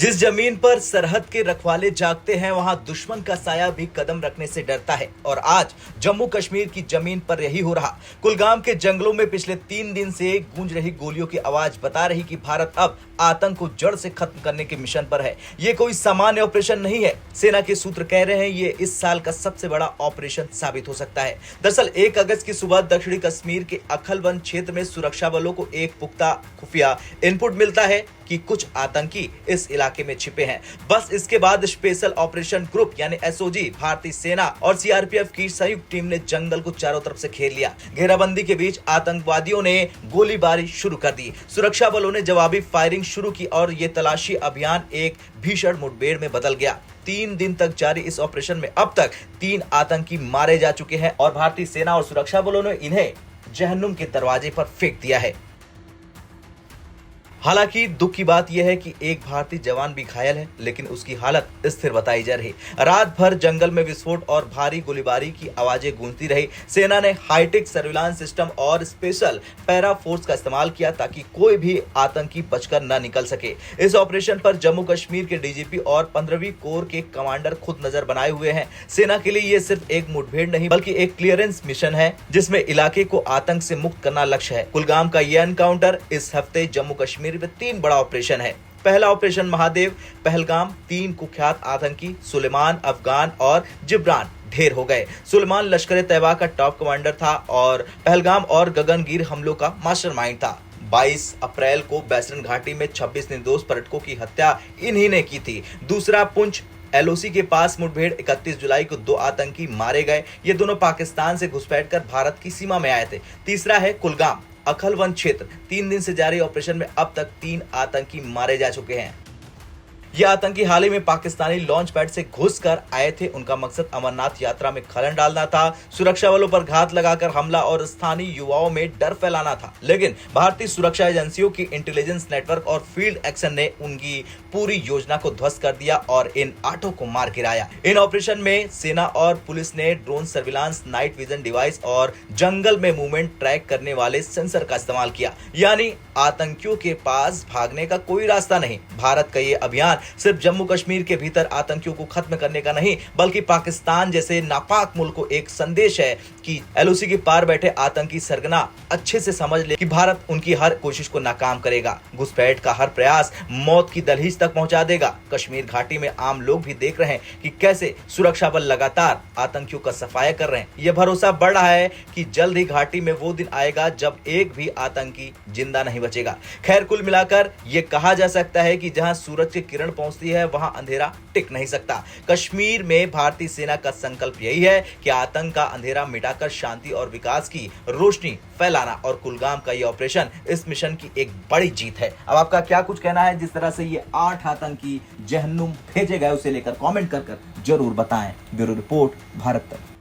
जिस जमीन पर सरहद के रखवाले जागते हैं वहां दुश्मन का साया भी कदम रखने से डरता है और आज जम्मू कश्मीर की जमीन पर यही हो रहा। कुलगाम के जंगलों में पिछले 3 दिन से गूंज रही गोलियों की आवाज बता रही कि भारत अब आतंक को जड़ से खत्म करने के मिशन पर है। ये कोई सामान्य ऑपरेशन नहीं है। सेना के सूत्र कह रहे हैं ये इस साल का सबसे बड़ा ऑपरेशन साबित हो सकता है। दरअसल 1 अगस्त की सुबह दक्षिणी कश्मीर के अखलवन क्षेत्र में सुरक्षा बलों को एक पुख्ता खुफिया इनपुट मिलता है कि कुछ आतंकी इस इलाके में छिपे हैं। बस इसके बाद स्पेशल ऑपरेशन ग्रुप यानी एसओजी, भारतीय सेना और सीआरपीएफ की संयुक्त टीम ने जंगल को चारों तरफ से घेर लिया। घेराबंदी के बीच आतंकवादियों ने गोलीबारी शुरू कर दी। सुरक्षा बलों ने जवाबी फायरिंग शुरू की और ये तलाशी अभियान एक भीषण मुठभेड़ में बदल गया। 3 दिन तक जारी इस ऑपरेशन में अब तक 3 आतंकी मारे जा चुके हैं और भारतीय सेना और सुरक्षा बलों ने इन्हें जहन्नुम के दरवाजे पर फेंक दिया है। हालांकि दुख की बात यह है कि एक भारतीय जवान भी घायल है, लेकिन उसकी हालत स्थिर बताई जा रही। रात भर जंगल में विस्फोट और भारी गोलीबारी की आवाजें गूंजती रही। सेना ने हाईटेक सर्विलांस सिस्टम और स्पेशल पैरा फोर्स का इस्तेमाल किया ताकि कोई भी आतंकी बचकर न निकल सके। इस ऑपरेशन पर जम्मू कश्मीर के डीजीपी और 15वीं कोर के कमांडर खुद नजर बनाए हुए हैं। सेना के लिए यह सिर्फ एक मुठभेड़ नहीं बल्कि एक क्लियरेंस मिशन है जिसमें इलाके को आतंक से मुक्त करना लक्ष्य है। कुलगाम का यह एनकाउंटर इस हफ्ते जम्मू कश्मीर में 3 बड़ा ऑपरेशन है। पहला ऑपरेशन महादेव पहलगाम, 3 कुख्यात आतंकी सुलेमान, अफगान और जिब्रान ढेर हो गए। सुलेमान लश्कर तैयबा का टॉप कमांडर था और पहलगाम और गगनगीर हमलों का मास्टरमाइंड था। 22 अप्रैल को बैसरन घाटी में 26 निर्दोष पर्यटकों की हत्या इन्हीं ने की थी। दूसरा पुंछ एलओसी के पास मुठभेड़, 31 जुलाई को 2 आतंकी मारे गए। ये दोनों पाकिस्तान से घुसपैठ कर भारत की सीमा में आए थे। तीसरा है कुलगाम अखलवन क्षेत्र। 3 दिन से जारी ऑपरेशन में अब तक 3 आतंकी मारे जा चुके हैं। ये आतंकी हाल ही में पाकिस्तानी लॉन्च पैड से घुसकर आए थे। उनका मकसद अमरनाथ यात्रा में खलन डालना था, सुरक्षा बलों पर घात लगाकर हमला और स्थानीय युवाओं में डर फैलाना था। लेकिन भारतीय सुरक्षा एजेंसियों की इंटेलिजेंस नेटवर्क और फील्ड एक्शन ने उनकी पूरी योजना को ध्वस्त कर दिया और इन 8 को मार गिराया। इन ऑपरेशन में सेना और पुलिस ने drone surveillance, night vision device और जंगल में मूवमेंट ट्रैक करने वाले सेंसर का इस्तेमाल किया। यानी आतंकियों के पास भागने का कोई रास्ता नहीं। भारत का ये अभियान सिर्फ जम्मू कश्मीर के भीतर आतंकियों को खत्म करने का नहीं बल्कि पाकिस्तान जैसे नापाक मुल्क को एक संदेश है कि एलओसी के पार बैठे आतंकी सरगना अच्छे से समझ ले कि भारत उनकी हर कोशिश को नाकाम करेगा। घुसपैठ का हर प्रयास मौत की दहलीज तक पहुंचा देगा। कश्मीर घाटी में आम लोग भी देख रहे हैं कि कैसे सुरक्षा बल लगातार आतंकियों का सफाया कर रहे हैं। यह भरोसा बढ़ रहा है कि जल्द ही घाटी में वो दिन आएगा जब एक भी आतंकी जिंदा नहीं बचेगा। खैर, कुल मिलाकर यह कहा जा सकता है कि जहां सूरज की किरण पहुंचती है वहां अंधेरा टिक नहीं सकता। कश्मीर में भारतीय सेना का संकल्प यही है कि आतंक का अंधेरा मिटाकर शांति और विकास की रोशनी फैलाना और कुलगाम का यह ऑपरेशन इस मिशन की एक बड़ी जीत है। अब आपका क्या कुछ कहना है? जिस तरह से ये 8 आतंकी जहन्नुम भेजे गए उसे लेकर कमेंट कर जरूर बताएं। ब्यूरो रिपोर्ट, भारत तक।